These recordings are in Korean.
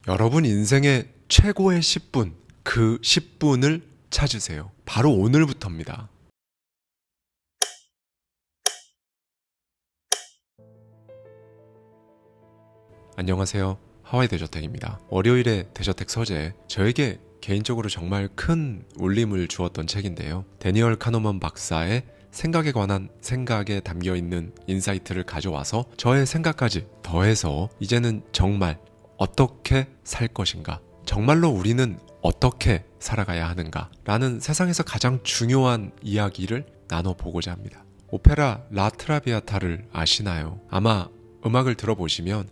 여러분 인생의 최고의 10분, 그 10분을 찾으세요. 바로 오늘부터입니다. 안녕하세요. 하와이 대저택입니다. 월요일의 대저택 서재, 저에게 개인적으로 정말 큰 울림을 주었던 책인데요. 데니얼 카너먼 박사의 생각에 관한 생각에 담겨있는 인사이트를 가져와서 저의 생각까지 더해서 이제는 정말 어떻게 살 것인가, 정말로 우리는 어떻게 살아가야 하는가 라는 세상에서 가장 중요한 이야기를 나눠보고자 합니다. 오페라 라 트라비아타를 아시나요? 아마 음악을 들어보시면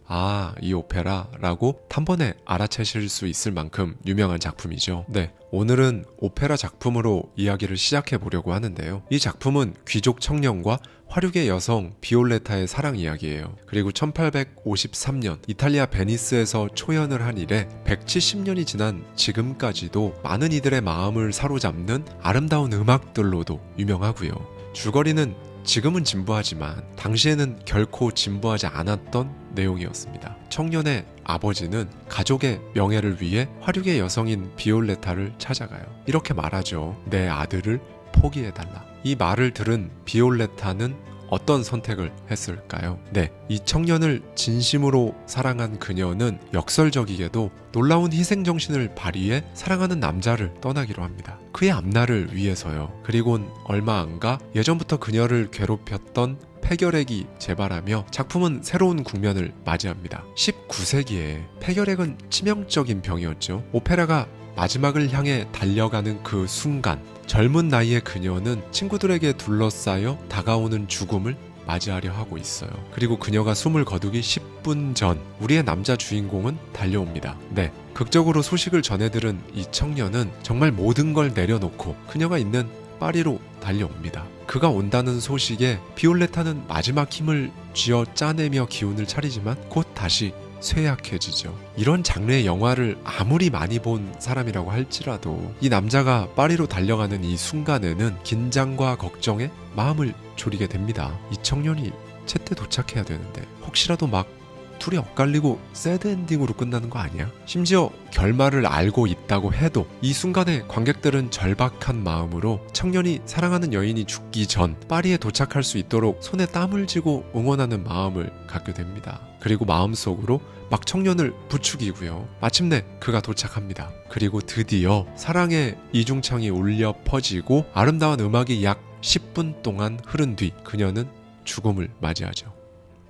이 오페라라고 단번에 알아채실 수 있을 만큼 유명한 작품이죠. 네, 오늘은 오페라 작품으로 이야기를 시작해 보려고 하는데요. 이 작품은 귀족 청년과 화류계 여성 비올레타의 사랑 이야기예요. 그리고 1853년 이탈리아 베니스에서 초연을 한 이래 170년이 지난 지금까지도 많은 이들의 마음을 사로잡는 아름다운 음악들로도 유명하고요. 줄거리는 지금은 진부하지만 당시에는 결코 진부하지 않았던 내용이었습니다. 청년의 아버지는 가족의 명예를 위해 화류계 여성인 비올레타를 찾아가요. 이렇게 말하죠. 내 아들을 포기해달라. 이 말을 들은 비올레타는 어떤 선택을 했을까요? 네, 이 청년을 진심으로 사랑한 그녀는 역설적이게도 놀라운 희생정신을 발휘해 사랑하는 남자를 떠나기로 합니다. 그의 앞날을 위해서요. 그리곤 얼마 안가 예전부터 그녀를 괴롭혔던 폐결핵이 재발하며 작품은 새로운 국면을 맞이합니다. 19세기에 폐결핵은 치명적인 병이었죠. 오페라가 마지막을 향해 달려가는 그 순간, 젊은 나이의 그녀는 친구들에게 둘러싸여 다가오는 죽음을 맞이하려 하고 있어요. 그리고 그녀가 숨을 거두기 10분 전 우리의 남자 주인공은 달려옵니다. 네, 극적으로 소식을 전해들은 이 청년은 정말 모든 걸 내려놓고 그녀가 있는 파리로 달려옵니다. 그가 온다는 소식에 비올레타는 마지막 힘을 쥐어 짜내며 기운을 차리지만 곧 다시 쇠약해지죠. 이런 장르의 영화를 아무리 많이 본 사람이라고 할지라도 이 남자가 파리로 달려가는 이 순간에는 긴장과 걱정에 마음을 졸이게 됩니다. 이 청년이 제때 도착해야 되는데 혹시라도 막 둘이 엇갈리고 새드 엔딩으로 끝나는 거 아니야? 심지어 결말을 알고 있다고 해도 이 순간에 관객들은 절박한 마음으로 청년이 사랑하는 여인이 죽기 전 파리에 도착할 수 있도록 손에 땀을 쥐고 응원하는 마음을 갖게 됩니다. 그리고 마음속으로 막 청년을 부추기고요. 마침내 그가 도착합니다. 그리고 드디어 사랑의 이중창이 울려 퍼지고 아름다운 음악이 약 10분 동안 흐른 뒤 그녀는 죽음을 맞이하죠.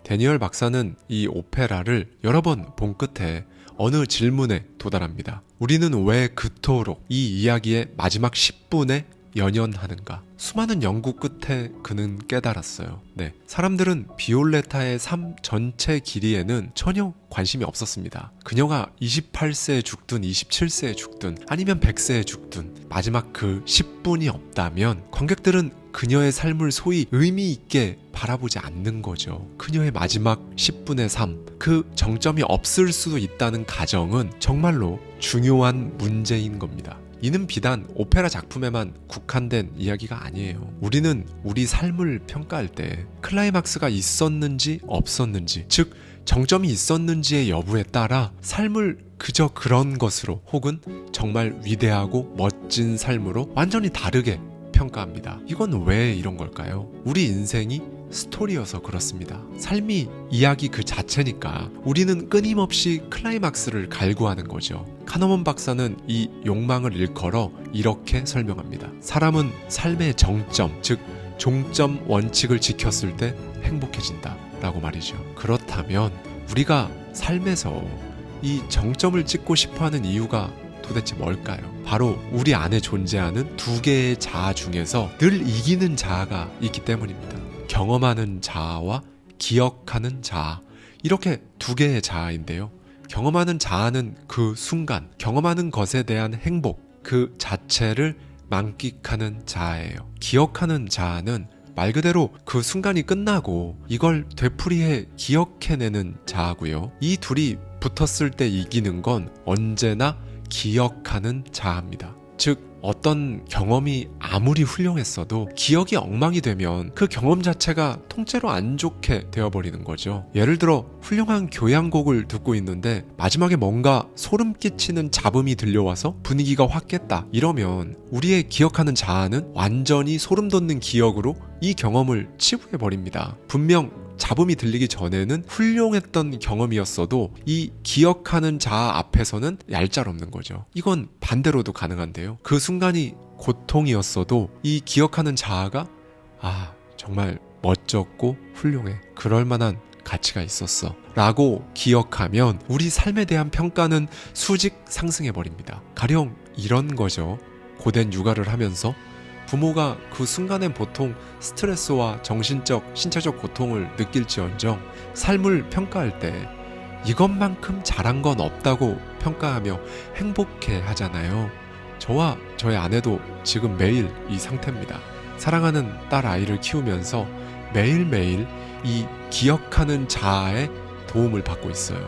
데니얼 박사는 이 오페라를 여러 번 본 끝에 어느 질문에 도달합니다. 우리는 왜 그토록 이 이야기의 마지막 10분에 연연하는가? 수많은 연구 끝에 그는 깨달았어요. 네, 사람들은 비올레타의 삶 전체 길이에는 전혀 관심이 없었습니다. 그녀가 28세에 죽든 27세에 죽든 아니면 100세에 죽든 마지막 그 10분이 없다면 관객들은 그녀의 삶을 소위 의미 있게 바라보지 않는 거죠. 그녀의 마지막 10분의 삶, 그 정점이 없을 수도 있다는 가정은 정말로 중요한 문제인 겁니다. 이는 비단 오페라 작품에만 국한된 이야기가 아니에요. 우리는 우리 삶을 평가할 때 클라이막스가 있었는지 없었는지, 즉 정점이 있었는지의 여부에 따라 삶을 그저 그런 것으로 혹은 정말 위대하고 멋진 삶으로 완전히 다르게 평가합니다. 이건 왜 이런 걸까요? 우리 인생이 스토리여서 그렇습니다. 삶이 이야기 그 자체니까 우리는 끊임없이 클라이막스를 갈구하는 거죠. 카너먼 박사는 이 욕망을 일컬어 이렇게 설명합니다. 사람은 삶의 정점, 즉 종점 원칙을 지켰을 때 행복해진다 라고 말이죠. 그렇다면 우리가 삶에서 이 정점을 찍고 싶어하는 이유가 도대체 뭘까요? 바로 우리 안에 존재하는 두 개의 자아 중에서 늘 이기는 자아가 있기 때문입니다. 경험하는 자아와 기억하는 자아, 이렇게 두 개의 자아인데요. 경험하는 자아는 그 순간, 경험하는 것에 대한 행복 그 자체를 만끽하는 자아예요. 기억하는 자아는 말 그대로 그 순간이 끝나고 이걸 되풀이해 기억해내는 자아고요. 이 둘이 붙었을 때 이기는 건 언제나 기억하는 자아입니다. 즉 어떤 경험이 아무리 훌륭했어도 기억이 엉망이 되면 그 경험 자체가 통째로 안 좋게 되어버리는 거죠. 예를 들어 훌륭한 교향곡을 듣고 있는데 마지막에 뭔가 소름 끼치는 잡음이 들려와서 분위기가 확 깼다, 이러면 우리의 기억하는 자아는 완전히 소름 돋는 기억으로 이 경험을 치부해버립니다. 분명 잡음이 들리기 전에는 훌륭했던 경험이었어도 이 기억하는 자아 앞에서는 얄짤없는 거죠. 이건 반대로도 가능한데요. 그 순간이 고통이었어도 이 기억하는 자아가 정말 멋졌고 훌륭해, 그럴 만한 가치가 있었어 라고 기억하면 우리 삶에 대한 평가는 수직 상승해버립니다. 가령 이런 거죠. 고된 육아를 하면서 부모가 그 순간엔 보통 스트레스와 정신적, 신체적 고통을 느낄지언정 삶을 평가할 때 이것만큼 잘한 건 없다고 평가하며 행복해 하잖아요. 저와 저의 아내도 지금 매일 이 상태입니다. 사랑하는 딸 아이를 키우면서 매일매일 이 기억하는 자아의 도움을 받고 있어요.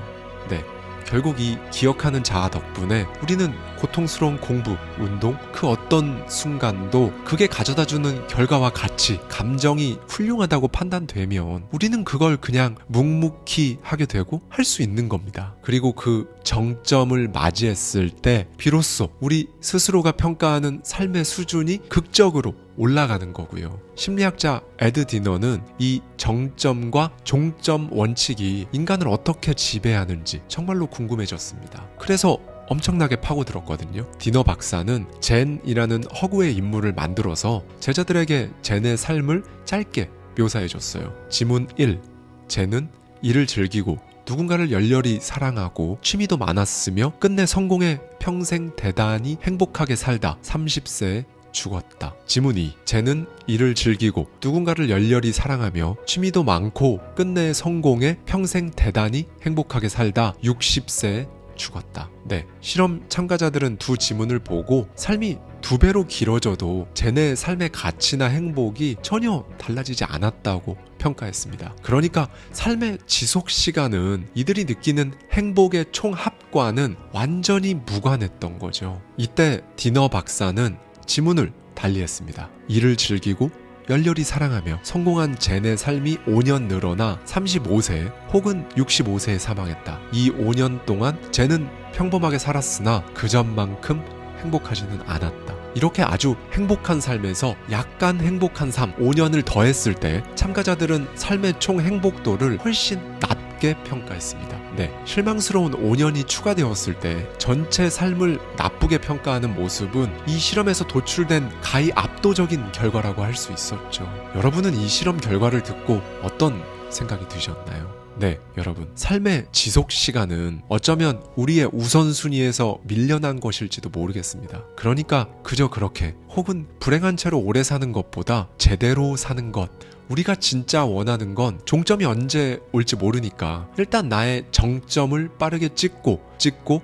네. 결국 이 기억하는 자아 덕분에 우리는 고통스러운 공부, 운동, 그 어떤 순간도 그게 가져다주는 결과와 가치, 감정이 훌륭하다고 판단되면 우리는 그걸 그냥 묵묵히 하게 되고 할 수 있는 겁니다. 그리고 그 정점을 맞이했을 때 비로소 우리 스스로가 평가하는 삶의 수준이 극적으로 올라가는 거고요. 심리학자 에드 디너는 이 정점과 종점 원칙이 인간을 어떻게 지배하는지 정말로 궁금해졌습니다. 그래서 엄청나게 파고들었거든요. 디너 박사는 젠이라는 허구의 인물을 만들어서 제자들에게 젠의 삶을 짧게 묘사해줬어요. 지문 1. 젠은 일을 즐기고 누군가를 열렬히 사랑하고 취미도 많았으며 끝내 성공해 평생 대단히 행복하게 살다 30세에 죽었다. 지문 2. 쟤는 일을 즐기고 누군가를 열렬히 사랑하며 취미도 많고 끝내 성공해 평생 대단히 행복하게 살다 60세에 죽었다. 네, 실험 참가자들은 두 지문을 보고 삶이 2배로 길어져도 쟤네 삶의 가치나 행복이 전혀 달라지지 않았다고 평가했습니다. 그러니까 삶의 지속 시간은 이들이 느끼는 행복의 총 합과는 완전히 무관했던 거죠. 이때 디너 박사는 지문을 달리했습니다. 일을 즐기고 열렬히 사랑하며 성공한 젠의 삶이 5년 늘어나 35세 혹은 65세에 사망했다. 이 5년 동안 젠은 평범하게 살았으나 그전만큼 행복하지는 않았다. 이렇게 아주 행복한 삶에서 약간 행복한 삶 5년을 더했을 때 참가자들은 삶의 총 행복도를 훨씬 낮게 평가했습니다. 네, 실망스러운 5년이 추가되었을 때 전체 삶을 나쁘게 평가하는 모습은 이 실험에서 도출된 가히 압도적인 결과라고 할 수 있었죠. 여러분은 이 실험 결과를 듣고 어떤 생각이 드셨나요? 네, 여러분, 삶의 지속 시간은 어쩌면 우리의 우선순위에서 밀려난 것일지도 모르겠습니다. 그러니까 그저 그렇게 혹은 불행한 채로 오래 사는 것보다 제대로 사는 것, 우리가 진짜 원하는 건 종점이 언제 올지 모르니까 일단 나의 정점을 빠르게 찍고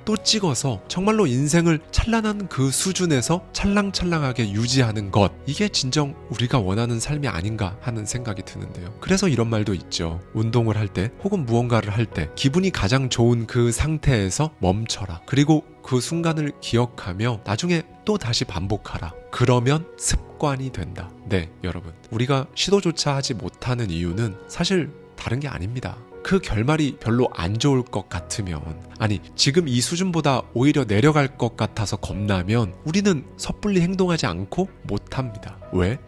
또 찍어서 정말로 인생을 찬란한 그 수준에서 찰랑찰랑하게 유지하는 것, 이게 진정 우리가 원하는 삶이 아닌가 하는 생각이 드는데요. 그래서 이런 말도 있죠. 운동을 할 때 혹은 무언가를 할 때 기분이 가장 좋은 그 상태에서 멈춰라. 그리고 그 순간을 기억하며 나중에 또 다시 반복하라. 그러면 습관이 된다. 네, 여러분, 우리가 시도조차 하지 못하는 이유는 사실 다른 게 아닙니다. 그 결말이 별로 안 좋을 것 같으면, 아니 지금 이 수준보다 오히려 내려갈 것 같아서 겁나면 우리는 섣불리 행동하지 않고 못합니다. 왜?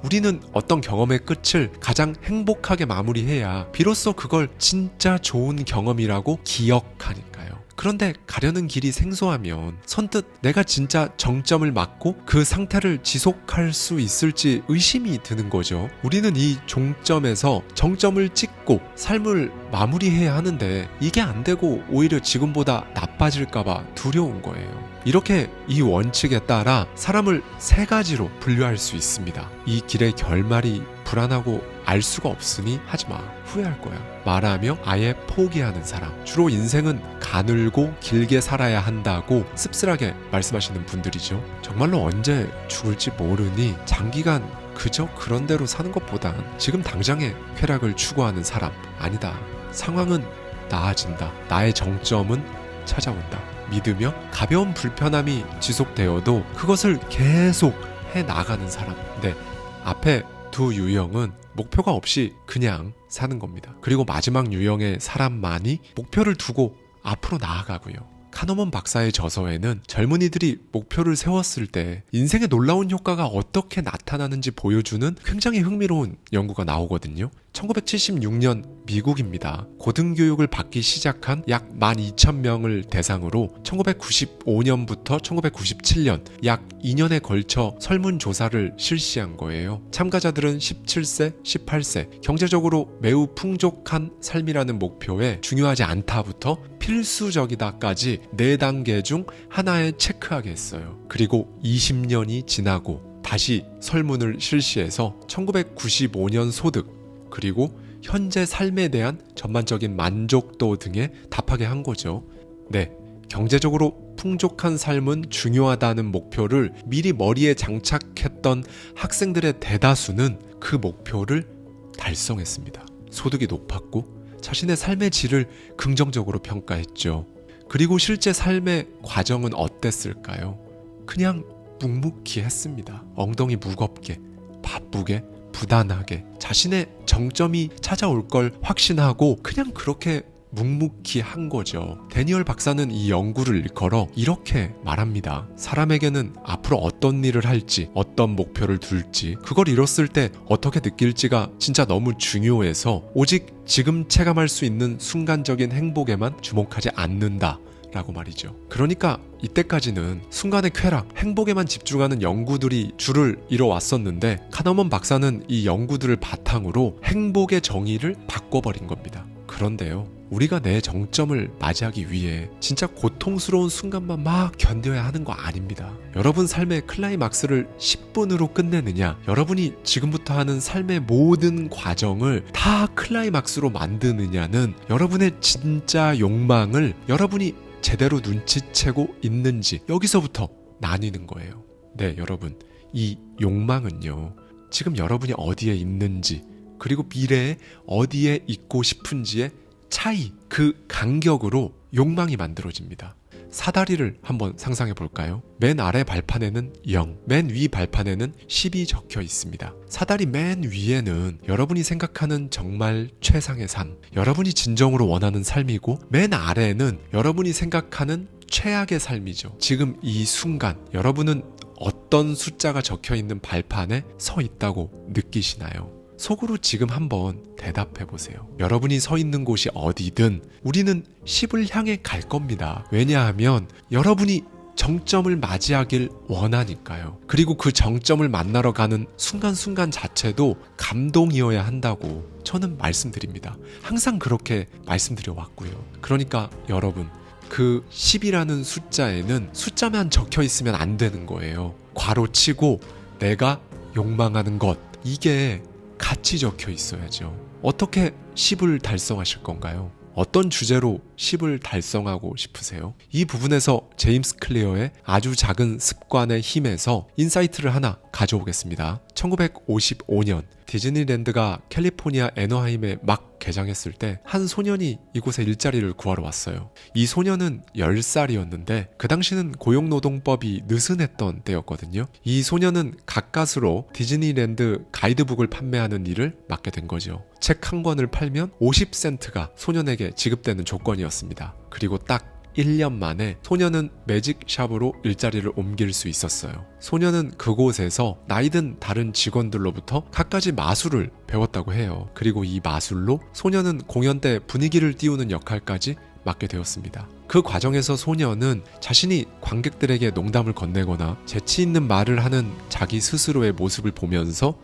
우리는 어떤 경험의 끝을 가장 행복하게 마무리해야 비로소 그걸 진짜 좋은 경험이라고 기억하니까요. 그런데 가려는 길이 생소하면 선뜻 내가 진짜 정점을 맞고 그 상태를 지속할 수 있을지 의심이 드는 거죠. 우리는 이 종점에서 정점을 찍고 삶을 마무리해야 하는데 이게 안 되고 오히려 지금보다 나빠질까봐 두려운 거예요. 이렇게 이 원칙에 따라 사람을 3가지로 분류할 수 있습니다. 이 길의 결말이 불안하고 알 수가 없으니 하지마, 후회할 거야 말하며 아예 포기하는 사람, 주로 인생은 가늘고 길게 살아야 한다고 씁쓸하게 말씀하시는 분들이죠. 정말로 언제 죽을지 모르니 장기간 그저 그런 대로 사는 것보단 지금 당장의 쾌락을 추구하는 사람, 아니다, 상황은 나아진다, 나의 정점은 찾아온다, 믿으며 가벼운 불편함이 지속되어도 그것을 계속 해 나가는 사람. 네, 앞에 두 유형은 목표가 없이 그냥 사는 겁니다. 그리고 마지막 유형의 사람만이 목표를 두고 앞으로 나아가고요. 카너먼 박사의 저서에는 젊은이들이 목표를 세웠을 때 인생의 놀라운 효과가 어떻게 나타나는지 보여주는 굉장히 흥미로운 연구가 나오거든요. 1976년 미국입니다. 고등교육을 받기 시작한 약 12,000명을 대상으로 1995년부터 1997년 약 2년에 걸쳐 설문조사를 실시한 거예요. 참가자들은 17세, 18세, 경제적으로 매우 풍족한 삶이라는 목표에 중요하지 않다부터 필수적이다까지 4단계 중 하나에 체크하게 했어요. 그리고 20년이 지나고 다시 설문을 실시해서 1995년 소득, 그리고 현재 삶에 대한 전반적인 만족도 등에 답하게 한 거죠. 네, 경제적으로 풍족한 삶은 중요하다는 목표를 미리 머리에 장착했던 학생들의 대다수는 그 목표를 달성했습니다. 소득이 높았고 자신의 삶의 질을 긍정적으로 평가했죠. 그리고 실제 삶의 과정은 어땠을까요? 그냥 묵묵히 했습니다. 엉덩이 무겁게, 바쁘게, 부단하게 자신의 정점이 찾아올 걸 확신하고 그냥 그렇게 묵묵히 한 거죠. 데니얼 박사는 이 연구를 일컬어 이렇게 말합니다. 사람에게는 앞으로 어떤 일을 할지, 어떤 목표를 둘지, 그걸 이뤘을 때 어떻게 느낄지가 진짜 너무 중요해서 오직 지금 체감할 수 있는 순간적인 행복에만 주목하지 않는다 라고 말이죠. 그러니까 이때까지는 순간의 쾌락, 행복에만 집중하는 연구들이 줄을 이뤄왔었는데 카너먼 박사는 이 연구들을 바탕으로 행복의 정의를 바꿔버린 겁니다. 그런데요, 우리가 내 정점을 맞이하기 위해 진짜 고통스러운 순간만 막 견뎌야 하는 거 아닙니다. 여러분 삶의 클라이막스를 10분으로 끝내느냐, 여러분이 지금부터 하는 삶의 모든 과정을 다 클라이막스로 만드느냐는 여러분의 진짜 욕망을 여러분이 제대로 눈치채고 있는지 여기서부터 나뉘는 거예요. 네, 여러분, 이 욕망은요, 지금 여러분이 어디에 있는지 그리고 미래에 어디에 있고 싶은지의 차이, 그 간격으로 욕망이 만들어집니다. 사다리를 한번 상상해 볼까요? 맨 아래 발판에는 0, 맨 위 발판에는 10이 적혀 있습니다. 사다리 맨 위에는 여러분이 생각하는 정말 최상의 삶, 여러분이 진정으로 원하는 삶이고, 맨 아래에는 여러분이 생각하는 최악의 삶이죠. 지금 이 순간 여러분은 어떤 숫자가 적혀 있는 발판에 서 있다고 느끼시나요? 속으로 지금 한번 대답해 보세요. 여러분이 서 있는 곳이 어디든 우리는 10을 향해 갈 겁니다. 왜냐하면 여러분이 정점을 맞이하길 원하니까요. 그리고 그 정점을 만나러 가는 순간순간 자체도 감동이어야 한다고 저는 말씀드립니다. 항상 그렇게 말씀드려 왔고요. 그러니까 여러분, 그 10이라는 숫자에는 숫자만 적혀 있으면 안 되는 거예요. 괄호치고 내가 욕망하는 것, 이게 같이 적혀 있어야죠. 어떻게 10을 달성하실 건가요? 어떤 주제로 10을 달성하고 싶으세요? 이 부분에서 제임스 클리어의 아주 작은 습관의 힘에서 인사이트를 하나 가져오겠습니다. 1955년 디즈니랜드가 캘리포니아 애너하임에 막 개장했을 때 한 소년이 이곳에 일자리를 구하러 왔어요. 이 소년은 10살이었는데 그 당시는 고용노동법이 느슨했던 때였거든요. 이 소년은 가까스로 디즈니랜드 가이드북을 판매하는 일을 맡게 된 거죠. 책 한 권을 팔면 50센트가 소년에게 지급되는 조건이었습니다. 그리고 딱 1년 만에 소년은 매직샵으로 일자리를 옮길 수 있었어요. 소년은 그곳에서 나이든 다른 직원들로부터 갖가지 마술을 배웠다고 해요. 그리고 이 마술로 소년은 공연 때 분위기를 띄우는 역할까지 맡게 되었습니다. 그 과정에서 소년은 자신이 관객들에게 농담을 건네거나 재치 있는 말을 하는 자기 스스로의 모습을 보면서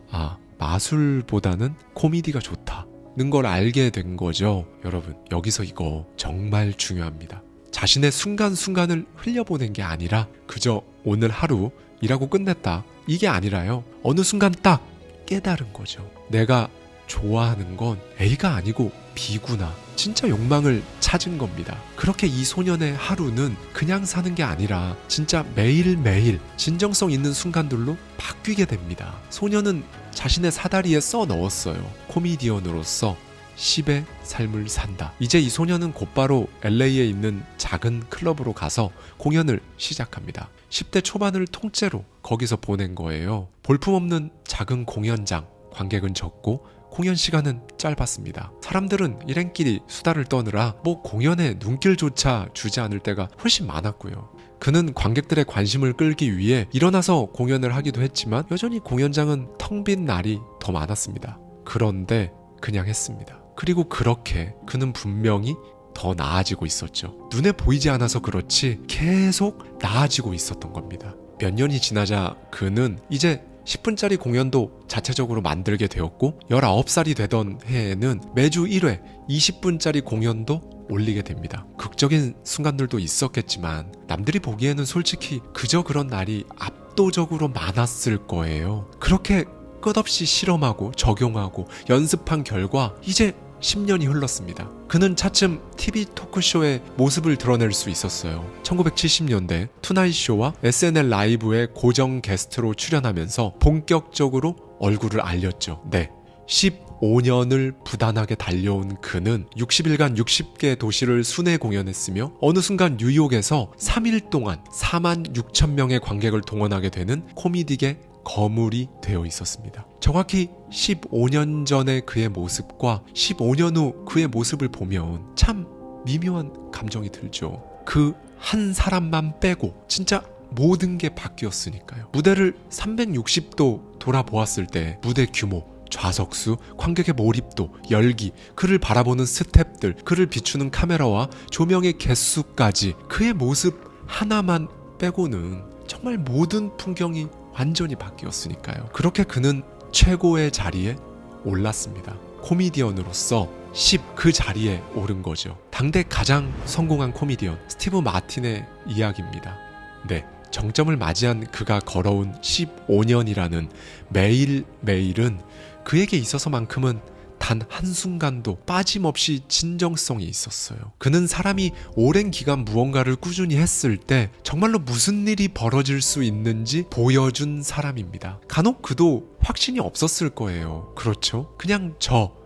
마술보다는 코미디가 좋다는 걸 알게 된 거죠. 여러분, 여기서 이거 정말 중요합니다. 자신의 순간순간을 흘려보낸 게 아니라 그저 오늘 하루 일하고 끝냈다, 이게 아니라요, 어느 순간 딱 깨달은 거죠. 내가 좋아하는 건 A가 아니고 B구나. 진짜 욕망을 찾은 겁니다. 그렇게 이 소년의 하루는 그냥 사는 게 아니라 진짜 매일매일 진정성 있는 순간들로 바뀌게 됩니다. 소년은 자신의 사다리에 써 넣었어요. 코미디언으로서 10의 삶을 산다. 이제 이 소녀는 곧바로 LA에 있는 작은 클럽으로 가서 공연을 시작합니다. 10대 초반을 통째로 거기서 보낸 거예요. 볼품없는 작은 공연장, 관객은 적고 공연 시간은 짧았습니다. 사람들은 일행끼리 수다를 떠느라 공연에 눈길조차 주지 않을 때가 훨씬 많았고요. 그는 관객들의 관심을 끌기 위해 일어나서 공연을 하기도 했지만 여전히 공연장은 텅 빈 날이 더 많았습니다. 그런데 그냥 했습니다. 그리고 그렇게 그는 분명히 더 나아지고 있었죠. 눈에 보이지 않아서 그렇지 계속 나아지고 있었던 겁니다. 몇 년이 지나자 그는 이제 10분짜리 공연도 자체적으로 만들게 되었고 19살이 되던 해에는 매주 1회 20분짜리 공연도 올리게 됩니다. 극적인 순간들도 있었겠지만 남들이 보기에는 솔직히 그저 그런 날이 압도적으로 많았을 거예요. 그렇게 끝없이 실험하고 적용하고 연습한 결과 이제 10년이 흘렀습니다. 그는 차츰 TV 토크쇼의 모습을 드러낼 수 있었어요. 1970년대 투나잇 쇼와 SNL 라이브의 고정 게스트로 출연하면서 본격적으로 얼굴을 알렸죠. 네, 15년을 부단하게 달려온 그는 60일간 60개 도시를 순회 공연했으며 어느 순간 뉴욕에서 3일 동안 4만 6천 명의 관객을 동원하게 되는 코미디계 거물이 되어 있었습니다. 정확히 15년 전의 그의 모습과 15년 후 그의 모습을 보면 참 미묘한 감정이 들죠. 그 한 사람만 빼고 진짜 모든 게 바뀌었으니까요. 무대를 360도 돌아보았을 때 무대 규모, 좌석수, 관객의 몰입도, 열기, 그를 바라보는 스태프들, 그를 비추는 카메라와 조명의 개수까지 그의 모습 하나만 빼고는 정말 모든 풍경이 완전히 바뀌었으니까요. 그렇게 그는 최고의 자리에 올랐습니다. 코미디언으로서 10 그 자리에 오른 거죠. 당대 가장 성공한 코미디언 스티브 마틴의 이야기입니다. 네, 정점을 맞이한 그가 걸어온 15년이라는 매일매일은 그에게 있어서만큼은 단 한순간도 빠짐없이 진정성이 있었어요. 그는 사람이 오랜 기간 무언가를 꾸준히 했을 때 정말로 무슨 일이 벌어질 수 있는지 보여준 사람입니다. 간혹 그도 확신이 없었을 거예요. 그렇죠? 그냥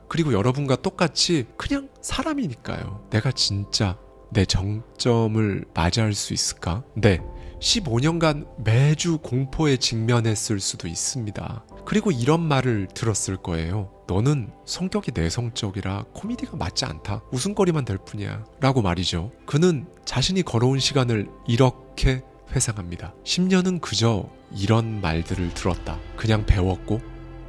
그리고 여러분과 똑같이 그냥 사람이니까요. 내가 진짜 내 정점을 맞이할 수 있을까? 네, 15년간 매주 공포에 직면했을 수도 있습니다. 그리고 이런 말을 들었을 거예요. 너는 성격이 내성적이라 코미디가 맞지 않다. 웃음거리만 될 뿐이야. 라고 말이죠. 그는 자신이 걸어온 시간을 이렇게 회상합니다. 10년은 그저 이런 말들을 들었다. 그냥 배웠고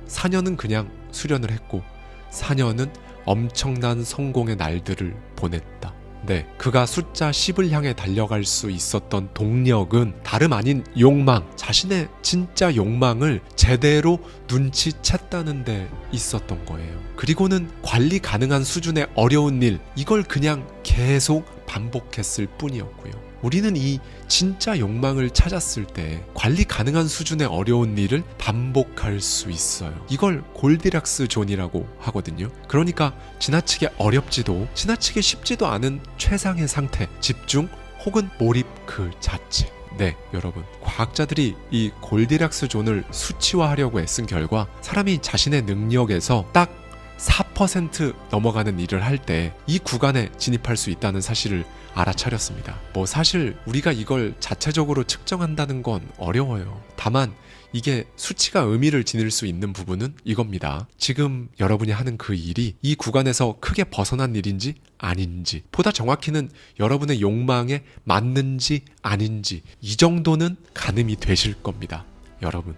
4년은 그냥 수련을 했고 4년은 엄청난 성공의 날들을 보냈다. 네, 그가 숫자 10을 향해 달려갈 수 있었던 동력은 다름 아닌 욕망, 자신의 진짜 욕망을 제대로 눈치챘다는 데 있었던 거예요. 그리고는 관리 가능한 수준의 어려운 일, 이걸 그냥 계속 반복했을 뿐이었고요. 우리는 이 진짜 욕망을 찾았을 때 관리 가능한 수준의 어려운 일을 반복할 수 있어요. 이걸 골디락스 존이라고 하거든요. 그러니까 지나치게 어렵지도 지나치게 쉽지도 않은 최상의 상태, 집중 혹은 몰입 그 자체. 네, 여러분, 과학자들이 이 골디락스 존을 수치화하려고 애쓴 결과 사람이 자신의 능력에서 딱 4% 넘어가는 일을 할 때 이 구간에 진입할 수 있다는 사실을 알아차렸습니다. 사실 우리가 이걸 자체적으로 측정한다는 건 어려워요. 다만 이게 수치가 의미를 지닐 수 있는 부분은 이겁니다. 지금 여러분이 하는 그 일이 이 구간에서 크게 벗어난 일인지 아닌지, 보다 정확히는 여러분의 욕망에 맞는지 아닌지, 이 정도는 가늠이 되실 겁니다. 여러분,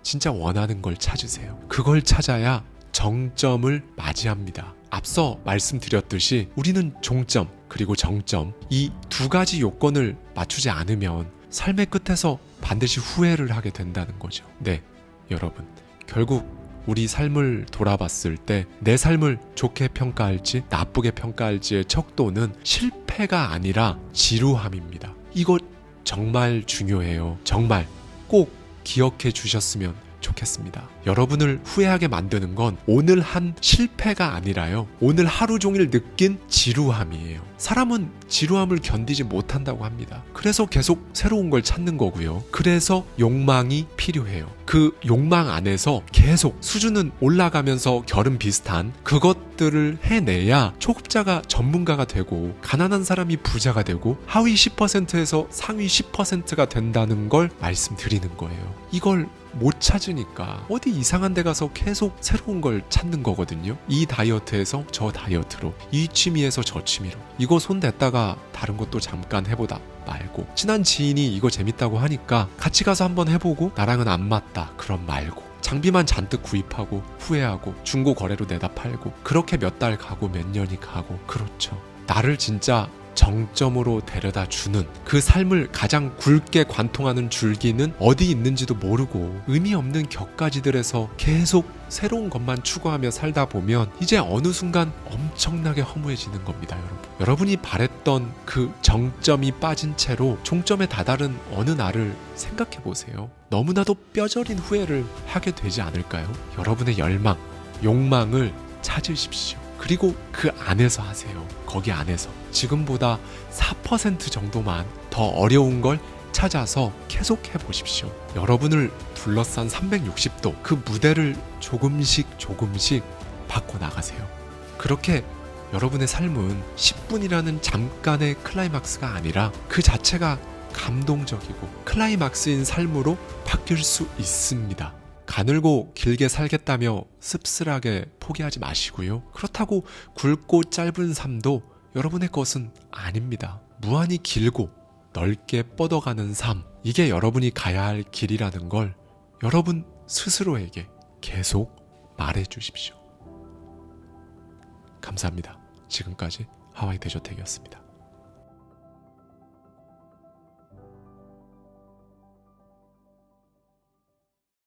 진짜 원하는 걸 찾으세요. 그걸 찾아야 정점을 맞이합니다. 앞서 말씀드렸듯이 우리는 종점 그리고 정점, 이 두 가지 요건을 맞추지 않으면 삶의 끝에서 반드시 후회를 하게 된다는 거죠. 네, 여러분, 결국 우리 삶을 돌아봤을 때 내 삶을 좋게 평가할지 나쁘게 평가할지의 척도는 실패가 아니라 지루함입니다. 이거 정말 중요해요. 정말 꼭 기억해 주셨으면 좋겠습니다. 여러분을 후회하게 만드는 건 오늘 한 실패가 아니라요, 오늘 하루 종일 느낀 지루함이에요. 사람은 지루함을 견디지 못한다고 합니다. 그래서 계속 새로운 걸 찾는 거고요. 그래서 욕망이 필요해요. 그 욕망 안에서 계속 수준은 올라가면서 결은 비슷한 그것들 것들을 해내야 초급자가 전문가가 되고 가난한 사람이 부자가 되고 하위 10%에서 상위 10%가 된다는 걸 말씀드리는 거예요. 이걸 못 찾으니까 어디 이상한 데 가서 계속 새로운 걸 찾는 거거든요. 이 다이어트에서 저 다이어트로, 이 취미에서 저 취미로, 이거 손 댔다가 다른 것도 잠깐 해보다 말고, 친한 지인이 이거 재밌다고 하니까 같이 가서 한번 해보고 나랑은 안 맞다 그럼 말고, 장비만 잔뜩 구입하고 후회하고 중고 거래로 내다 팔고, 그렇게 몇 달 가고 몇 년이 가고. 그렇죠. 나를 진짜 정점으로 데려다 주는 그 삶을 가장 굵게 관통하는 줄기는 어디 있는지도 모르고 의미 없는 격가지들에서 계속 새로운 것만 추구하며 살다 보면 이제 어느 순간 엄청나게 허무해지는 겁니다, 여러분. 여러분이 바랬던 그 정점이 빠진 채로 종점에 다다른 어느 날을 생각해 보세요. 너무나도 뼈저린 후회를 하게 되지 않을까요? 여러분의 열망, 욕망을 찾으십시오. 그리고 그 안에서 하세요. 거기 안에서 지금보다 4% 정도만 더 어려운 걸 찾아서 계속 해보십시오. 여러분을 둘러싼 360도 그 무대를 조금씩 바꿔나가세요. 그렇게 여러분의 삶은 10분이라는 잠깐의 클라이막스가 아니라 그 자체가 감동적이고 클라이막스인 삶으로 바뀔 수 있습니다. 가늘고 길게 살겠다며 씁쓸하게 포기하지 마시고요. 그렇다고 굵고 짧은 삶도 여러분의 것은 아닙니다. 무한히 길고 넓게 뻗어가는 삶, 이게 여러분이 가야 할 길이라는 걸 여러분 스스로에게 계속 말해 주십시오. 감사합니다. 지금까지 하와이 대저택이었습니다.